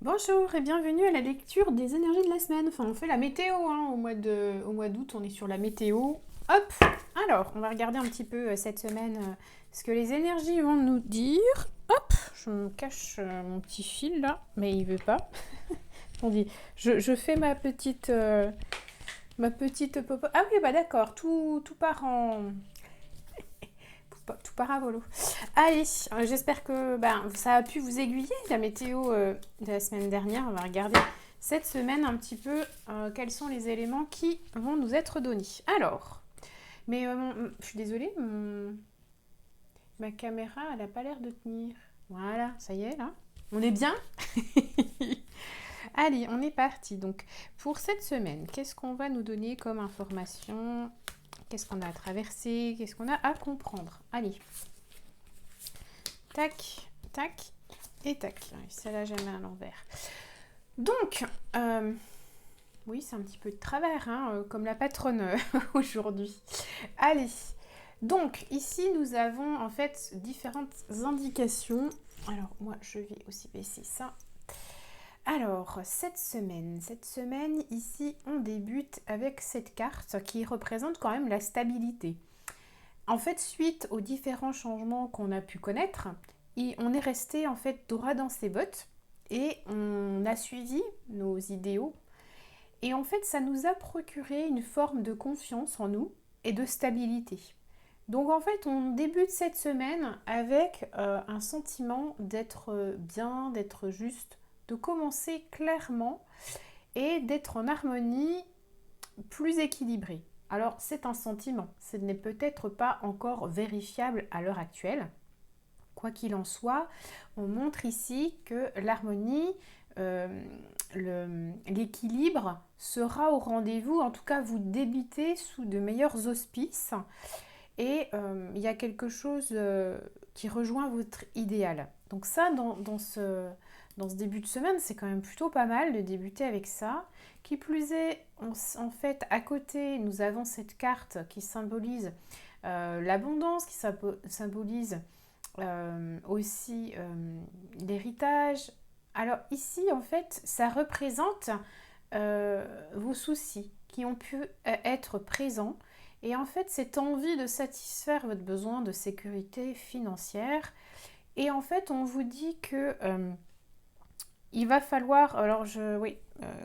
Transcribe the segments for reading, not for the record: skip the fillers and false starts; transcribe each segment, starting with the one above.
Bonjour et bienvenue à la lecture des énergies de la semaine. Enfin, on fait la météo au mois d'août, on est sur la météo. Hop. Alors, on va regarder un petit peu cette semaine ce que les énergies vont nous dire. Hop, je me cache mon petit fil là, mais il veut pas. On dit, je fais ma petite popo. Ah oui, bah d'accord, tout part en tout part à volo. Allez, j'espère que ça a pu vous aiguiller la météo de la semaine dernière. On va regarder cette semaine un petit peu quels sont les éléments qui vont nous être donnés. Alors, mais je suis désolée, ma caméra, elle n'a pas l'air de tenir. Voilà, ça y est, là. On est bien. Allez, on est parti. Donc, pour cette semaine, qu'est-ce qu'on va nous donner comme information? Qu'est-ce qu'on a à traverser? Qu'est-ce qu'on a à comprendre? Allez. Tac, tac et tac. Celle-là, j'aime à l'envers. Donc, oui, c'est un petit peu de travers, hein, comme la patronne aujourd'hui. Allez, donc ici, nous avons en fait différentes indications. Alors, moi, je vais aussi baisser ça. Alors, cette semaine, ici, on débute avec cette carte qui représente quand même la stabilité. En fait, suite aux différents changements qu'on a pu connaître, on est resté en fait droit dans ses bottes et on a suivi nos idéaux. Et en fait, ça nous a procuré une forme de confiance en nous et de stabilité. Donc en fait, on débute cette semaine avec un sentiment d'être bien, d'être juste, de commencer clairement et d'être en harmonie plus équilibrée. Alors c'est un sentiment, ce n'est peut-être pas encore vérifiable à l'heure actuelle. Quoi qu'il en soit, on montre ici que l'harmonie, l'équilibre sera au rendez-vous. En tout cas, vous débutez sous de meilleurs auspices et il y a quelque chose qui rejoint votre idéal. Donc ça, dans ce début de semaine, c'est quand même plutôt pas mal de débuter avec ça. Qui plus est, en fait, à côté, nous avons cette carte qui symbolise l'abondance, qui symbolise aussi l'héritage. Alors ici, en fait, ça représente vos soucis qui ont pu être présents. Et en fait, cette envie de satisfaire votre besoin de sécurité financière. Et en fait, on vous dit que il va falloir, alors oui,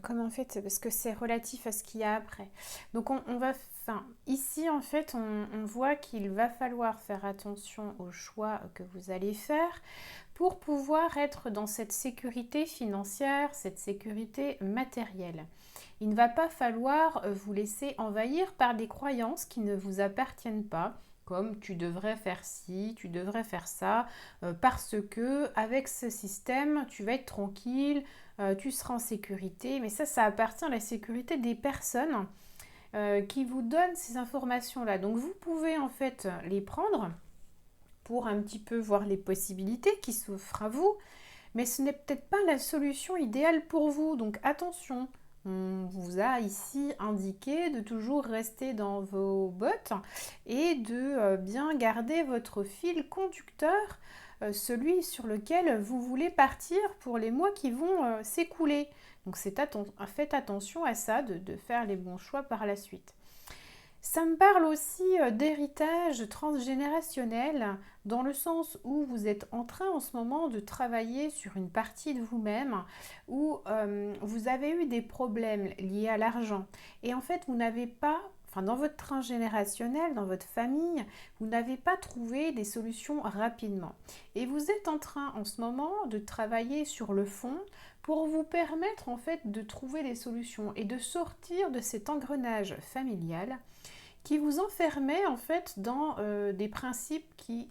comme en fait, parce que c'est relatif à ce qu'il y a après. Donc on va, enfin, ici en fait, on voit qu'il va falloir faire attention aux choix que vous allez faire pour pouvoir être dans cette sécurité financière, cette sécurité matérielle. Il ne va pas falloir vous laisser envahir par des croyances qui ne vous appartiennent pas, comme tu devrais faire ci, tu devrais faire ça, parce que avec ce système, tu vas être tranquille, tu seras en sécurité. Mais ça appartient à la sécurité des personnes qui vous donnent ces informations-là. Donc vous pouvez en fait les prendre pour un petit peu voir les possibilités qui s'offrent à vous, mais ce n'est peut-être pas la solution idéale pour vous. Donc attention, on vous a ici indiqué de toujours rester dans vos bottes et de bien garder votre fil conducteur, celui sur lequel vous voulez partir pour les mois qui vont s'écouler. Donc faites attention à ça, de faire les bons choix par la suite. Ça me parle aussi d'héritage transgénérationnel, dans le sens où vous êtes en train en ce moment de travailler sur une partie de vous-même où vous avez eu des problèmes liés à l'argent. Et en fait, vous n'avez pas, enfin dans votre transgénérationnel, dans votre famille, vous n'avez pas trouvé des solutions rapidement. Et vous êtes en train en ce moment de travailler sur le fond pour vous permettre en fait de trouver des solutions et de sortir de cet engrenage familial qui vous enfermait en fait dans des principes qui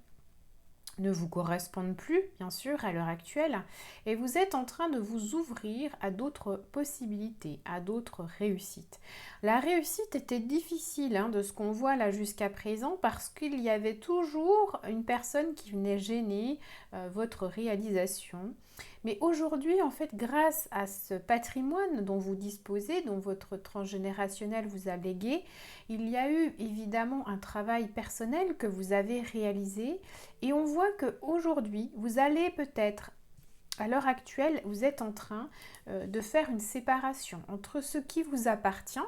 ne vous correspondent plus, bien sûr, à l'heure actuelle, et vous êtes en train de vous ouvrir à d'autres possibilités, à d'autres réussites. La réussite était difficile de ce qu'on voit là jusqu'à présent parce qu'il y avait toujours une personne qui venait gêner votre réalisation. Mais aujourd'hui, en fait, grâce à ce patrimoine dont vous disposez, dont votre transgénérationnel vous a légué, il y a eu évidemment un travail personnel que vous avez réalisé et on voit qu'aujourd'hui, vous allez peut-être à l'heure actuelle, vous êtes en train de faire une séparation entre ce qui vous appartient,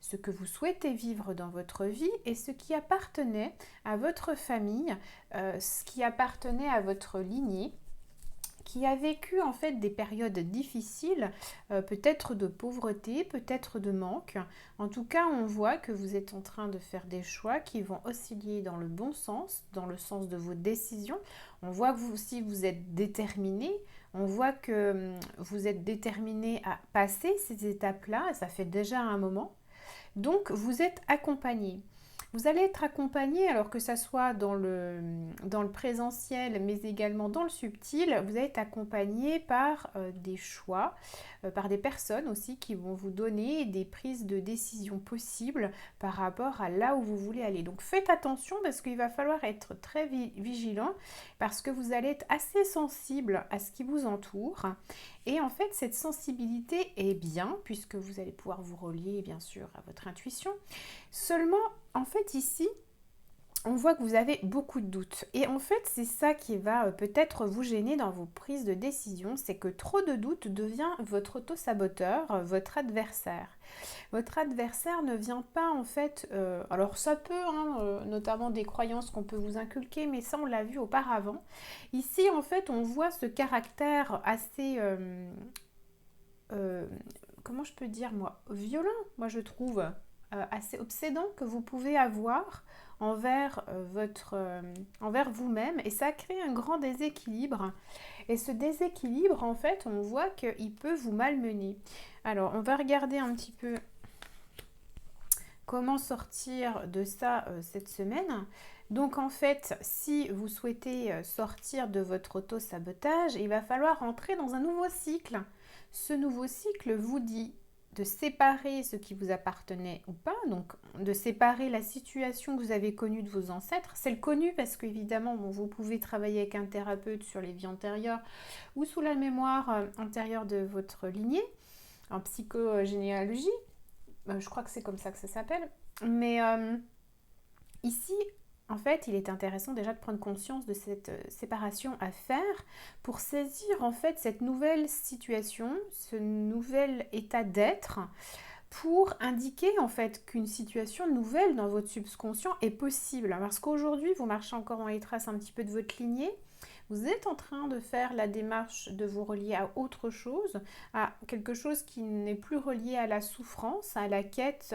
ce que vous souhaitez vivre dans votre vie et ce qui appartenait à votre famille, ce qui appartenait à votre lignée, qui a vécu en fait des périodes difficiles, peut-être de pauvreté, peut-être de manque. En tout cas, on voit que vous êtes en train de faire des choix qui vont osciller dans le bon sens, dans le sens de vos décisions. On voit que vous aussi, vous êtes déterminé. On voit que vous êtes déterminé à passer ces étapes-là. Ça fait déjà un moment. Donc, vous êtes accompagné. Vous allez être accompagné, alors que ça soit dans le présentiel, mais également dans le subtil, vous allez être accompagné par des choix, par des personnes aussi qui vont vous donner des prises de décision possibles par rapport à là où vous voulez aller. Donc faites attention parce qu'il va falloir être très vigilant parce que vous allez être assez sensible à ce qui vous entoure. Et en fait, cette sensibilité est bien puisque vous allez pouvoir vous relier bien sûr à votre intuition. Seulement, en fait, ici, on voit que vous avez beaucoup de doutes. Et en fait, c'est ça qui va peut-être vous gêner dans vos prises de décision, c'est que trop de doutes devient votre auto-saboteur, votre adversaire. Votre adversaire ne vient pas en fait, alors ça peut, notamment des croyances qu'on peut vous inculquer, mais ça on l'a vu auparavant. Ici, en fait, on voit ce caractère assez, comment je peux dire moi, violent, moi je trouve, assez obsédant que vous pouvez avoir envers envers vous-même et ça crée un grand déséquilibre et ce déséquilibre en fait on voit qu'il peut vous malmener. Alors on va regarder un petit peu comment sortir de ça cette semaine. Donc en fait si vous souhaitez sortir de votre auto-sabotage, il va falloir entrer dans un nouveau cycle. Ce nouveau cycle vous dit de séparer ce qui vous appartenait ou pas, donc de séparer la situation que vous avez connue de vos ancêtres. C'est le connu parce qu'évidemment, vous pouvez travailler avec un thérapeute sur les vies antérieures ou sous la mémoire antérieure de votre lignée, en psychogénéalogie. Je crois que c'est comme ça que ça s'appelle. Mais ici, en fait, il est intéressant déjà de prendre conscience de cette séparation à faire pour saisir en fait cette nouvelle situation, ce nouvel état d'être, pour indiquer en fait qu'une situation nouvelle dans votre subconscient est possible. Parce qu'aujourd'hui, vous marchez encore dans les traces un petit peu de votre lignée. Vous êtes en train de faire la démarche de vous relier à autre chose, à quelque chose qui n'est plus relié à la souffrance, à la quête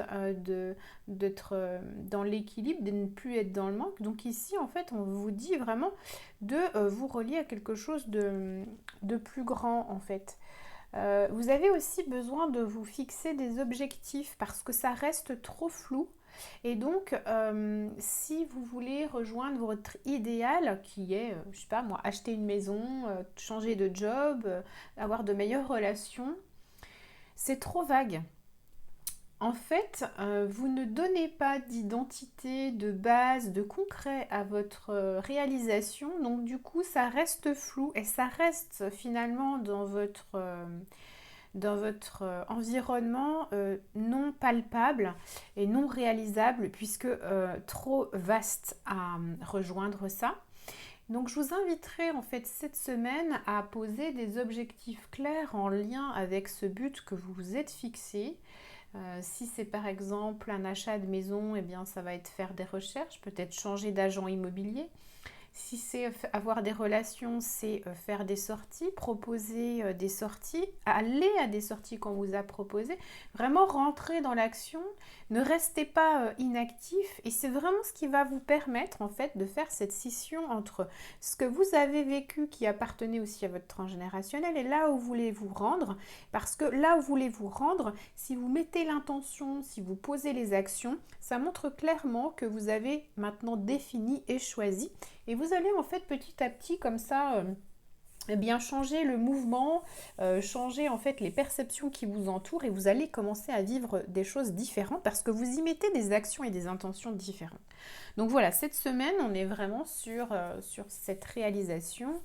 d'être dans l'équilibre, de ne plus être dans le manque. Donc ici, en fait, on vous dit vraiment de vous relier à quelque chose de plus grand, en fait. Vous avez aussi besoin de vous fixer des objectifs parce que ça reste trop flou. Et donc, si vous voulez rejoindre votre idéal, qui est, je sais pas moi, acheter une maison, changer de job, avoir de meilleures relations, c'est trop vague. En fait, vous ne donnez pas d'identité, de base, de concret à votre réalisation, donc du coup, ça reste flou et ça reste finalement dans votre environnement non palpable et non réalisable puisque trop vaste à rejoindre ça. Donc je vous inviterai en fait cette semaine à poser des objectifs clairs en lien avec ce but que vous vous êtes fixé. Si c'est par exemple un achat de maison, eh bien ça va être faire des recherches, peut-être changer d'agent immobilier. Si c'est avoir des relations, c'est faire des sorties, proposer des sorties, aller à des sorties qu'on vous a proposées, vraiment rentrer dans l'action, ne restez pas inactif et c'est vraiment ce qui va vous permettre en fait de faire cette scission entre ce que vous avez vécu qui appartenait aussi à votre transgénérationnel et là où vous voulez vous rendre, parce que là où vous voulez vous rendre, si vous mettez l'intention, si vous posez les actions, ça montre clairement que vous avez maintenant défini et choisi. Et vous allez en fait petit à petit comme ça eh bien changer le mouvement, changer en fait les perceptions qui vous entourent et vous allez commencer à vivre des choses différentes parce que vous y mettez des actions et des intentions différentes. Donc voilà, cette semaine on est vraiment sur cette réalisation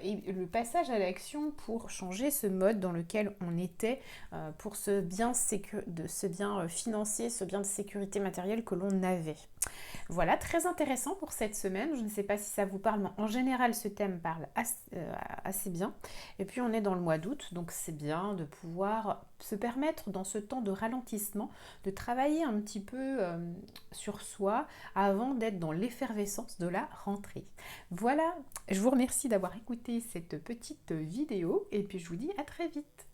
et le passage à l'action pour changer ce mode dans lequel on était pour ce bien financier, ce bien de sécurité matérielle que l'on avait. Voilà, très intéressant pour cette semaine. Je ne sais pas si ça vous parle, mais en général, ce thème parle assez bien. Et puis, on est dans le mois d'août, donc c'est bien de pouvoir se permettre, dans ce temps de ralentissement, de travailler un petit peu sur soi avant d'être dans l'effervescence de la rentrée. Voilà, je vous remercie d'avoir écouté cette petite vidéo et puis je vous dis à très vite.